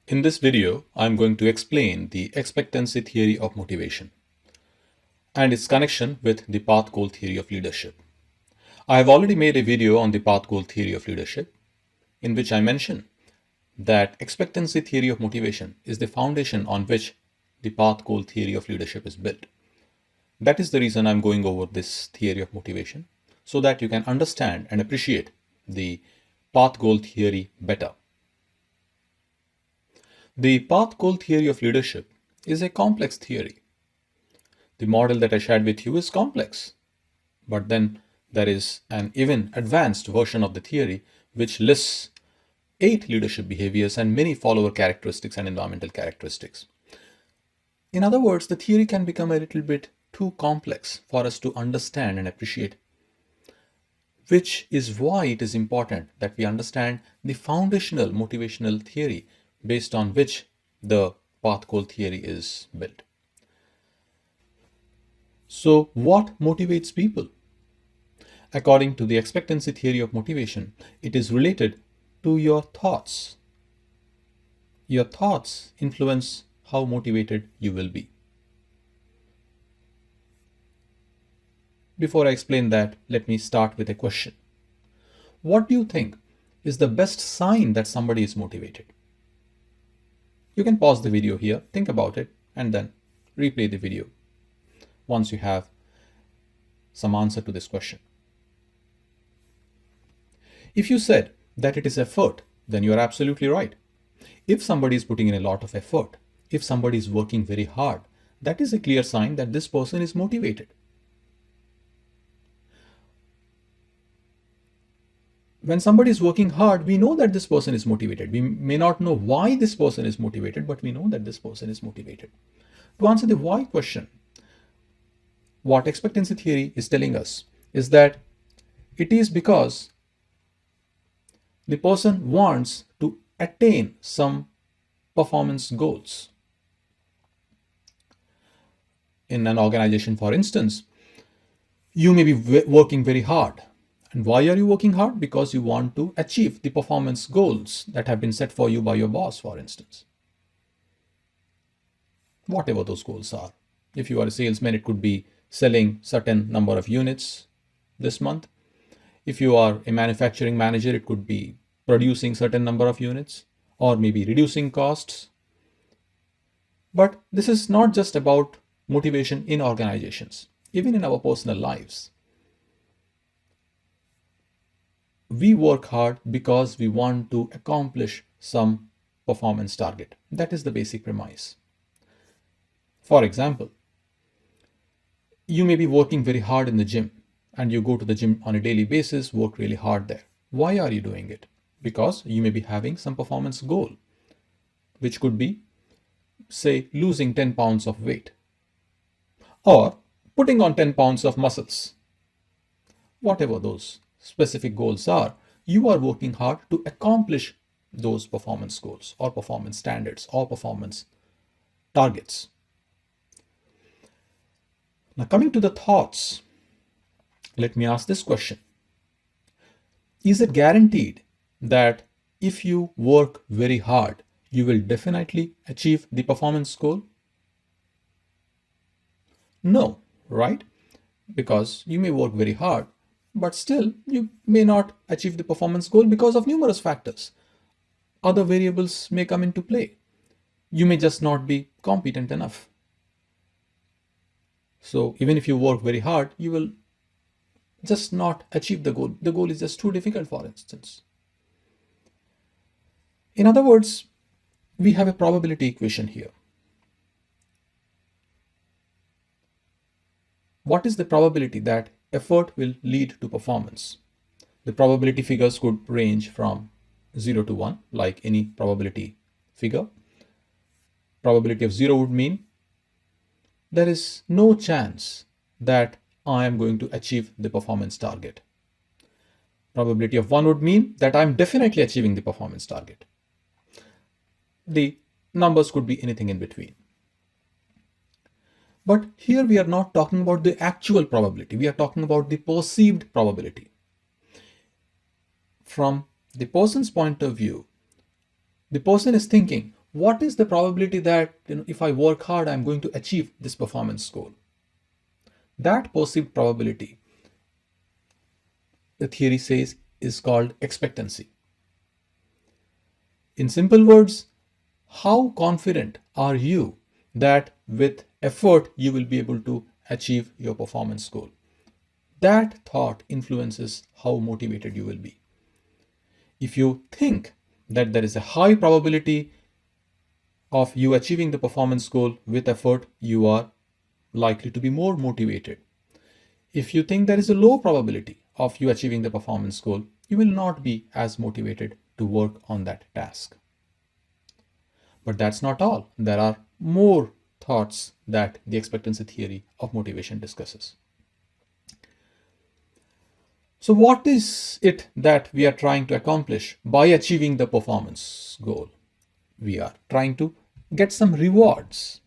In this video, I'm going to explain the expectancy theory of motivation and its connection with the Pathgoal theory of leadership. I have already made a video on the Pathgoal theory of leadership in which I mention that expectancy theory of motivation is the foundation on which the Pathgoal theory of leadership is built. That is the reason I'm going over this theory of motivation so that you can understand and appreciate the Pathgoal theory better. The Pathgoal theory of leadership is a complex theory. The model that I shared with you is complex, but then there is an even advanced version of the theory which lists 8 leadership behaviors and many follower characteristics and environmental characteristics. In other words, the theory can become a little bit too complex for us to understand and appreciate, which is why it is important that we understand the foundational motivational theory based on which the Pathgoal theory is built. So, what motivates people? According to the expectancy theory of motivation, it is related to your thoughts. Your thoughts influence how motivated you will be. Before I explain that, let me start with a question. What do you think is the best sign that somebody is motivated? You can pause the video here, think about it, and then replay the video once you have some answer to this question. If you said that it is effort, then you are absolutely right. If somebody is putting in a lot of effort, if somebody is working very hard, that is a clear sign that this person is motivated. When somebody is working hard, we know that this person is motivated. We may not know why this person is motivated, but we know that this person is motivated. To answer the why question, what expectancy theory is telling us is that it is because the person wants to attain some performance goals. In an organization, for instance, you may be working very hard. And why are you working hard? Because you want to achieve the performance goals that have been set for you by your boss, for instance. Whatever those goals are. If you are a salesman, it could be selling certain number of units this month. If you are a manufacturing manager, it could be producing certain number of units or maybe reducing costs. But this is not just about motivation in organizations, even in our personal lives. We work hard because we want to accomplish some performance target. That is the basic premise. For example, you may be working very hard in the gym and you go to the gym on a daily basis, work really hard there. Why are you doing it? Because you may be having some performance goal, which could be, say, losing 10 pounds of weight or putting on 10 pounds of muscles. Whatever those specific goals are, you are working hard to accomplish those performance goals or performance standards or performance targets. Now, coming to the thoughts, let me ask this question. Is it guaranteed that if you work very hard, you will definitely achieve the performance goal? No, right? Because you may work very hard, but still you may not achieve the performance goal because of numerous factors. Other variables may come into play. You may just not be competent enough. So even if you work very hard, you will just not achieve the goal. The goal is just too difficult, for instance. In other words, we have a probability equation here. What is the probability that effort will lead to performance? The probability figures could range from 0 to 1, like any probability figure. Probability of 0 would mean there is no chance that I am going to achieve the performance target. Probability of 1 would mean that I am definitely achieving the performance target. The numbers could be anything in between. But here we are not talking about the actual probability. We are talking about the perceived probability. From the person's point of view, the person is thinking, what is the probability that if I work hard, I'm going to achieve this performance goal? That perceived probability, the theory says, is called expectancy. In simple words, how confident are you that with effort you will be able to achieve your performance goal? That thought influences how motivated you will be. If you think that there is a high probability of you achieving the performance goal with effort, you are likely to be more motivated. If you think there is a low probability of you achieving the performance goal, you will not be as motivated to work on that task. But that's not all. There are more thoughts that the expectancy theory of motivation discusses. So what is it that we are trying to accomplish by achieving the performance goal? We are trying to get some rewards,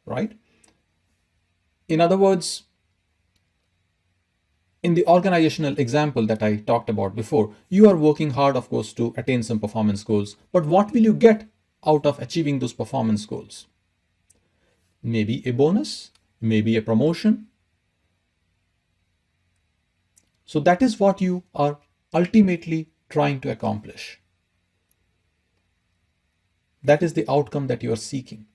right? In other words, in the organizational example that I talked about before, you are working hard, of course, to attain some performance goals. But what will you get out of achieving those performance goals? Maybe a bonus, maybe a promotion. So that is what you are ultimately trying to accomplish. That is the outcome that you are seeking.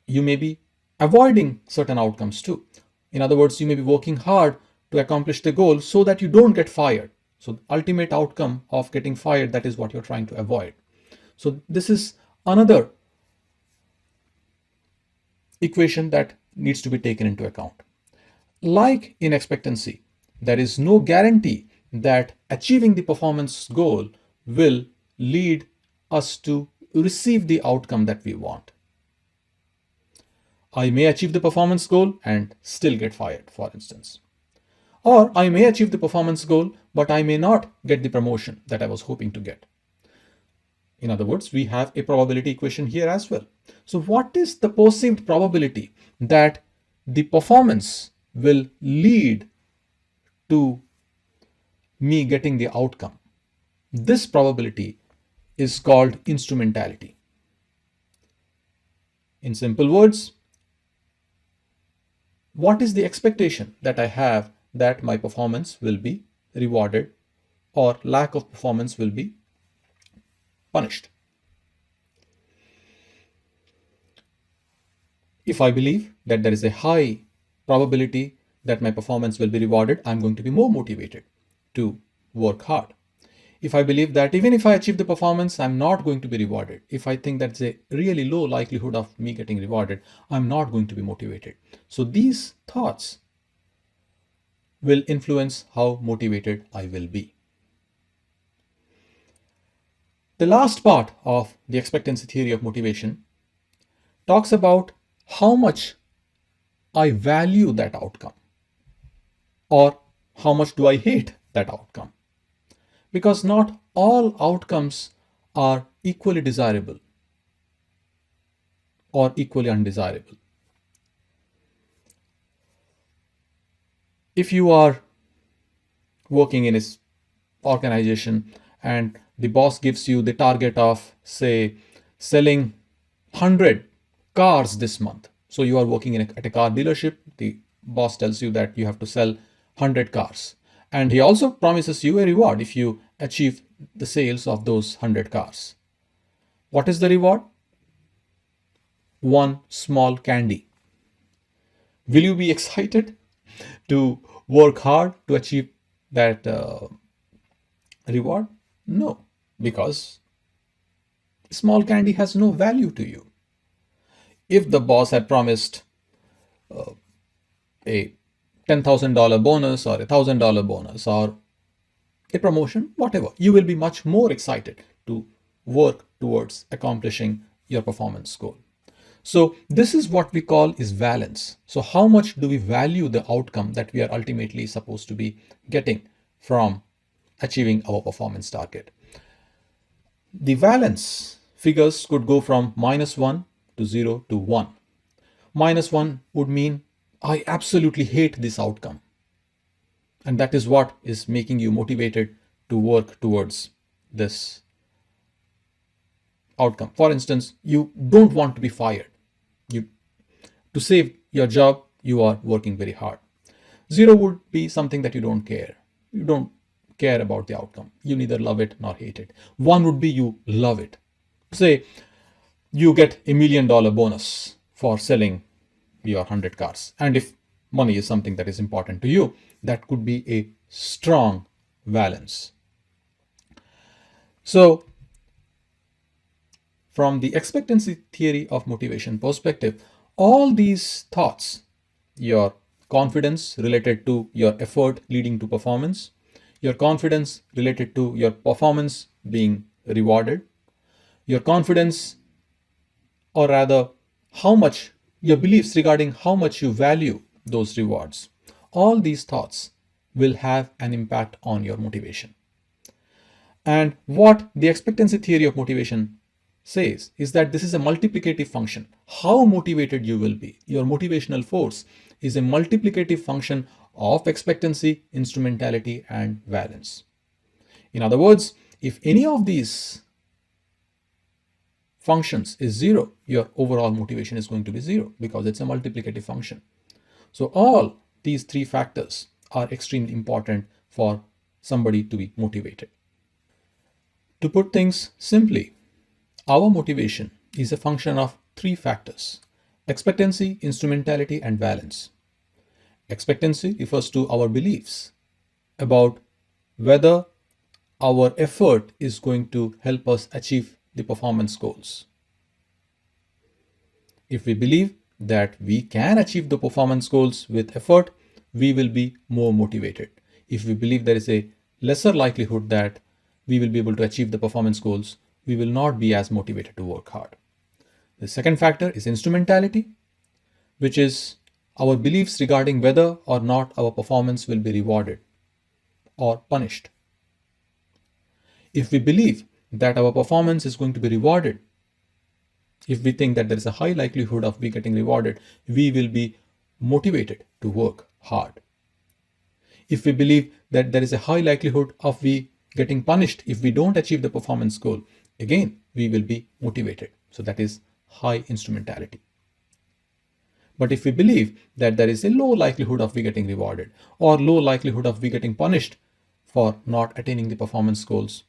You may be avoiding certain outcomes too. In other words, you may be working hard to accomplish the goal so that you don't get fired. So the ultimate outcome of getting fired, that is what you're trying to avoid. So this is another equation that needs to be taken into account. Like in expectancy, there is no guarantee that achieving the performance goal will lead us to receive the outcome that we want. I may achieve the performance goal and still get fired, for instance. Or I may achieve the performance goal, but I may not get the promotion that I was hoping to get. In other words, we have a probability equation here as well. So what is the perceived probability that the performance will lead to me getting the outcome? This probability is called instrumentality. In simple words, what is the expectation that I have that my performance will be rewarded or lack of performance will be punished? If I believe that there is a high probability that my performance will be rewarded, I'm going to be more motivated to work hard. If I believe that even if I achieve the performance, I'm not going to be rewarded, if I think that's a really low likelihood of me getting rewarded, I'm not going to be motivated. So these thoughts will influence how motivated I will be. The last part of the expectancy theory of motivation talks about how much I value that outcome or how much do I hate that outcome. Because not all outcomes are equally desirable or equally undesirable. If you are working in an organization and the boss gives you the target of, say, selling 100 cars this month. So you are working at a car dealership. The boss tells you that you have to sell 100 cars. And he also promises you a reward if you achieve the sales of those 100 cars. What is the reward? One small candy. Will you be excited to work hard to achieve that reward? No, because small candy has no value to you. If the boss had promised a $10,000 bonus or a $1,000 bonus or a promotion, whatever, you will be much more excited to work towards accomplishing your performance goal. So this is what we call is valence. So how much do we value the outcome that we are ultimately supposed to be getting from achieving our performance target? The valence figures could go from -1 to 0 to 1. -1 would mean I absolutely hate this outcome. And that is what is making you motivated to work towards this outcome. For instance, you don't want to be fired. You To save your job, you are working very hard. 0 would be something that you don't care. You don't care about the outcome. You neither love it nor hate it. 1 would be you love it. Say you get $1 million bonus for selling your 100 cars. And if money is something that is important to you, that could be a strong valence. So, from the expectancy theory of motivation perspective, all these thoughts, your confidence related to your effort leading to performance, your confidence related to your performance being rewarded, your confidence, or rather, how much your beliefs regarding how much you value those rewards, all these thoughts will have an impact on your motivation. And what the expectancy theory of motivation says is that this is a multiplicative function. How motivated you will be, your motivational force, is a multiplicative function of expectancy, instrumentality, and valence. In other words, if any of these functions is 0, your overall motivation is going to be 0 because it's a multiplicative function. So all these 3 factors are extremely important for somebody to be motivated. To put things simply, our motivation is a function of 3 factors: expectancy, instrumentality, and valence. Expectancy refers to our beliefs about whether our effort is going to help us achieve the performance goals. If we believe that we can achieve the performance goals with effort, we will be more motivated. If we believe there is a lesser likelihood that we will be able to achieve the performance goals, we will not be as motivated to work hard. The second factor is instrumentality, which is our beliefs regarding whether or not our performance will be rewarded or punished. If we believe that our performance is going to be rewarded, if we think that there is a high likelihood of we getting rewarded, we will be motivated to work hard. If we believe that there is a high likelihood of we getting punished if we don't achieve the performance goal, again, we will be motivated. So that is high instrumentality. But if we believe that there is a low likelihood of we getting rewarded or low likelihood of we getting punished for not attaining the performance goals,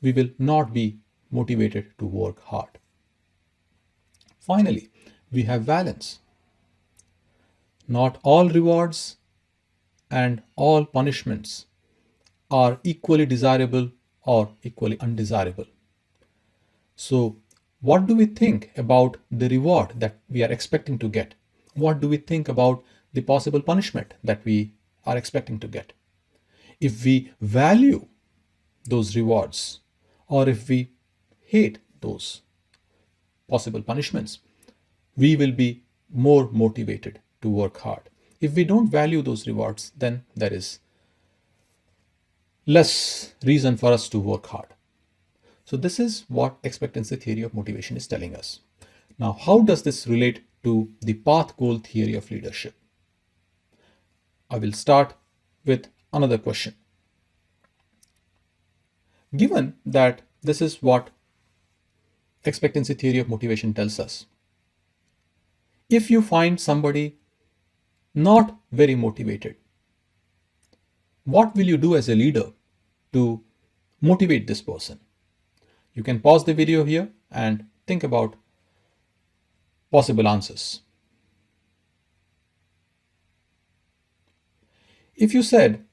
we will not be motivated to work hard. Finally, we have valence. Not all rewards and all punishments are equally desirable or equally undesirable. So, what do we think about the reward that we are expecting to get? What do we think about the possible punishment that we are expecting to get? If we value those rewards or if we hate those possible punishments, we will be more motivated to work hard. If we don't value those rewards, then there is less reason for us to work hard. So this is what expectancy theory of motivation is telling us. Now, how does this relate to the Pathgoal theory of leadership? I will start with another question. Given that this is what expectancy theory of motivation tells us, if you find somebody not very motivated, what will you do as a leader to motivate this person? You can pause the video here and think about possible answers. If you said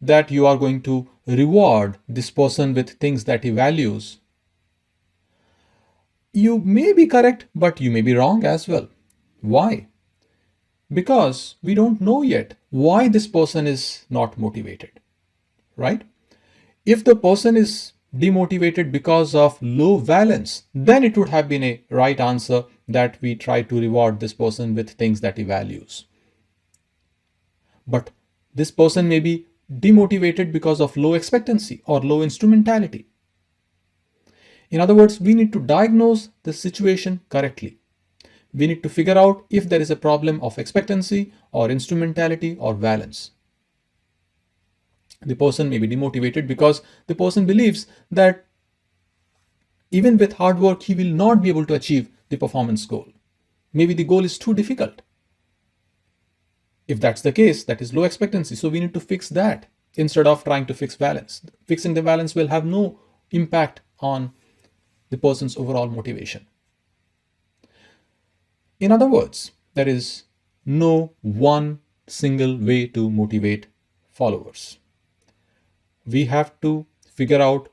that you are going to reward this person with things that he values, you may be correct, but you may be wrong as well. Why? Because we don't know yet why this person is not motivated, right? If the person is demotivated because of low valence, then it would have been a right answer that we try to reward this person with things that he values. But this person may be demotivated because of low expectancy or low instrumentality. In other words, we need to diagnose the situation correctly. We need to figure out if there is a problem of expectancy or instrumentality or valence. The person may be demotivated because the person believes that Even with hard work, he will not be able to achieve the performance goal. Maybe the goal is too difficult. If that's the case, that is low expectancy. So we need to fix that instead of trying to fix valence. Fixing the valence will have no impact on the person's overall motivation. In other words, there is no one single way to motivate followers. We have to figure out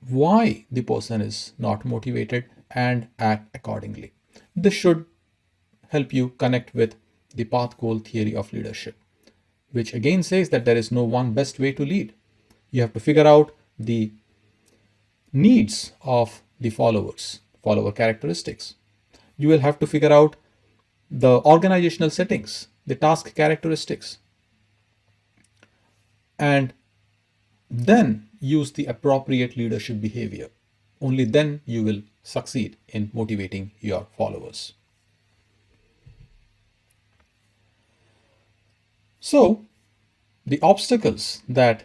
why the person is not motivated and act accordingly. This should help you connect with the Pathgoal Theory of leadership, which again says that there is no one best way to lead. You have to figure out the needs of the followers, follower characteristics. You will have to figure out the organizational settings, the task characteristics, and then use the appropriate leadership behavior. Only then you will succeed in motivating your followers. So, the obstacles that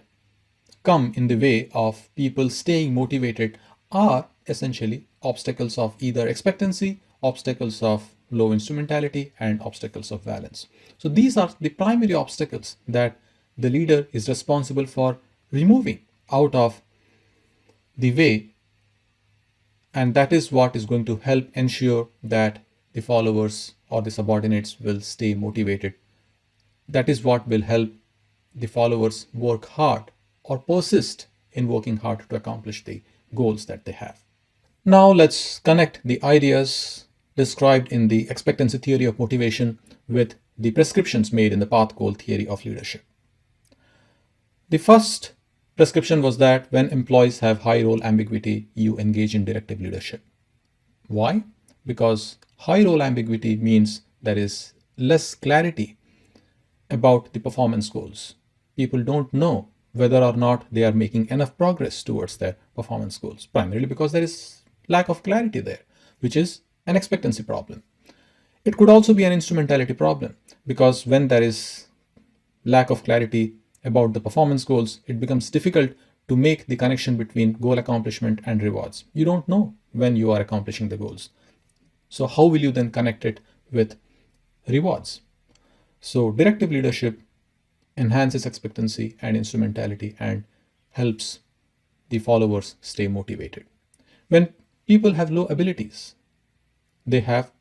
come in the way of people staying motivated are essentially obstacles of either expectancy, obstacles of low instrumentality, and obstacles of valence. So these are the primary obstacles that the leader is responsible for removing out of the way, and that is what is going to help ensure that the followers or the subordinates will stay motivated. That is what will help the followers work hard or persist in working hard to accomplish the goals that they have. Now let's connect the ideas described in the expectancy theory of motivation with the prescriptions made in the Pathgoal theory of leadership. The first prescription was that when employees have high role ambiguity, you engage in directive leadership. Why? Because high role ambiguity means there is less clarity about the performance goals. People don't know whether or not they are making enough progress towards their performance goals, primarily because there is lack of clarity there, which is an expectancy problem. It could also be an instrumentality problem, because when there is lack of clarity about the performance goals, it becomes difficult to make the connection between goal accomplishment and rewards. You don't know when you are accomplishing the goals. So how will you then connect it with rewards? So directive leadership enhances expectancy and instrumentality and helps the followers stay motivated. When people have low abilities, they have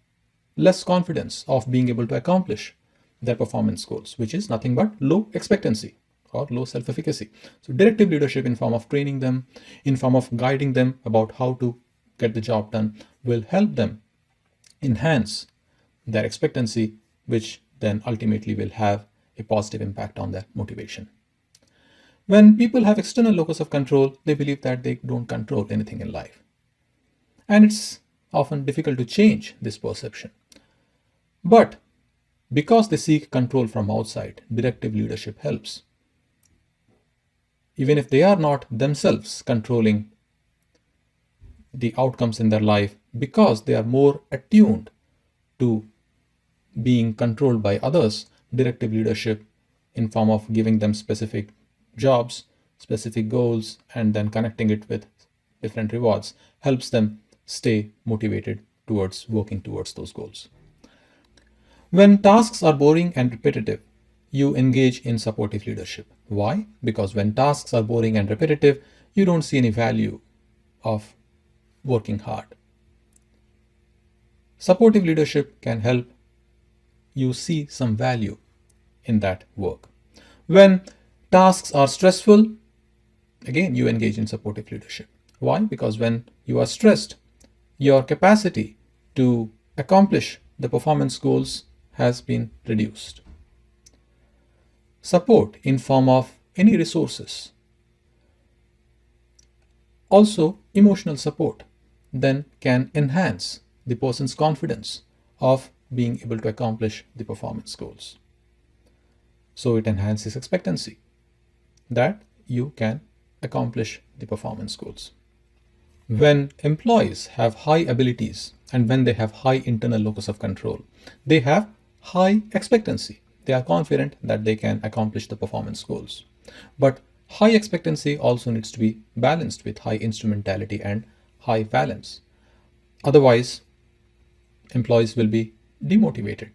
less confidence of being able to accomplish their performance goals, which is nothing but low expectancy or low self-efficacy. So directive leadership in form of training them, in form of guiding them about how to get the job done, will help them enhance their expectancy, which then ultimately will have a positive impact on their motivation. When people have external locus of control, they believe that they don't control anything in life. And it's often difficult to change this perception. But because they seek control from outside, directive leadership helps. Even if they are not themselves controlling the outcomes in their life, because they are more attuned to being controlled by others, directive leadership in form of giving them specific jobs, specific goals, and then connecting it with different rewards helps them stay motivated towards working towards those goals. When tasks are boring and repetitive, you engage in supportive leadership. Why? Because when tasks are boring and repetitive, you don't see any value of working hard. Supportive leadership can help you see some value in that work. When tasks are stressful, again, you engage in supportive leadership. Why? Because when you are stressed, your capacity to accomplish the performance goals has been reduced. Support in form of any resources, also emotional support, then can enhance the person's confidence of being able to accomplish the performance goals. So it enhances expectancy that you can accomplish the performance goals. When employees have high abilities and when they have high internal locus of control, they have high expectancy. They are confident that they can accomplish the performance goals. But high expectancy also needs to be balanced with high instrumentality and high valence. Otherwise, employees will be demotivated.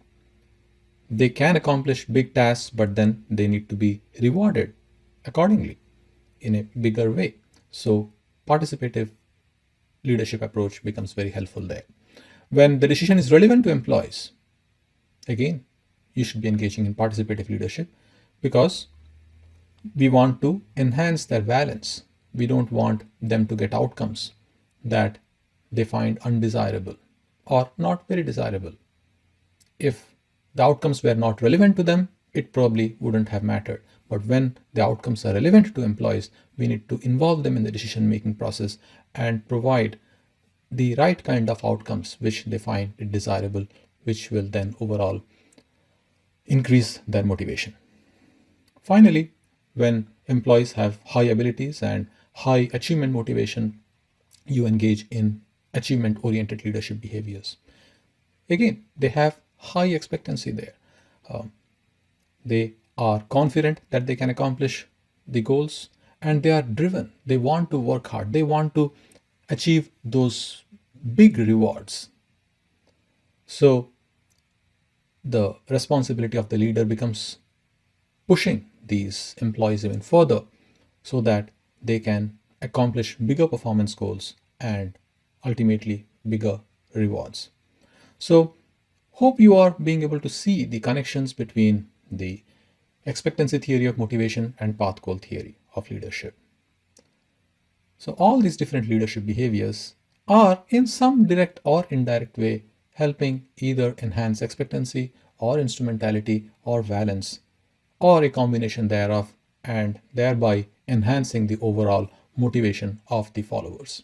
They can accomplish big tasks, but then they need to be rewarded accordingly in a bigger way. So, participative leadership approach becomes very helpful there. When the decision is relevant to employees, again, you should be engaging in participative leadership because we want to enhance their valence. We don't want them to get outcomes that they find undesirable or not very desirable. If the outcomes were not relevant to them, it probably wouldn't have mattered. But when the outcomes are relevant to employees, we need to involve them in the decision making process and provide the right kind of outcomes which they find desirable, which will then overall increase their motivation. Finally, when employees have high abilities and high achievement motivation, you engage in achievement oriented leadership behaviors. Again, they have high expectancy there. They are confident that they can accomplish the goals and they are driven. They want to work hard. They want to achieve those big rewards. So the responsibility of the leader becomes pushing these employees even further so that they can accomplish bigger performance goals and ultimately bigger rewards. So, hope you are being able to see the connections between the expectancy theory of motivation and Pathgoal theory of leadership. So, all these different leadership behaviors are in some direct or indirect way helping either enhance expectancy or instrumentality or valence or a combination thereof, and thereby enhancing the overall motivation of the followers.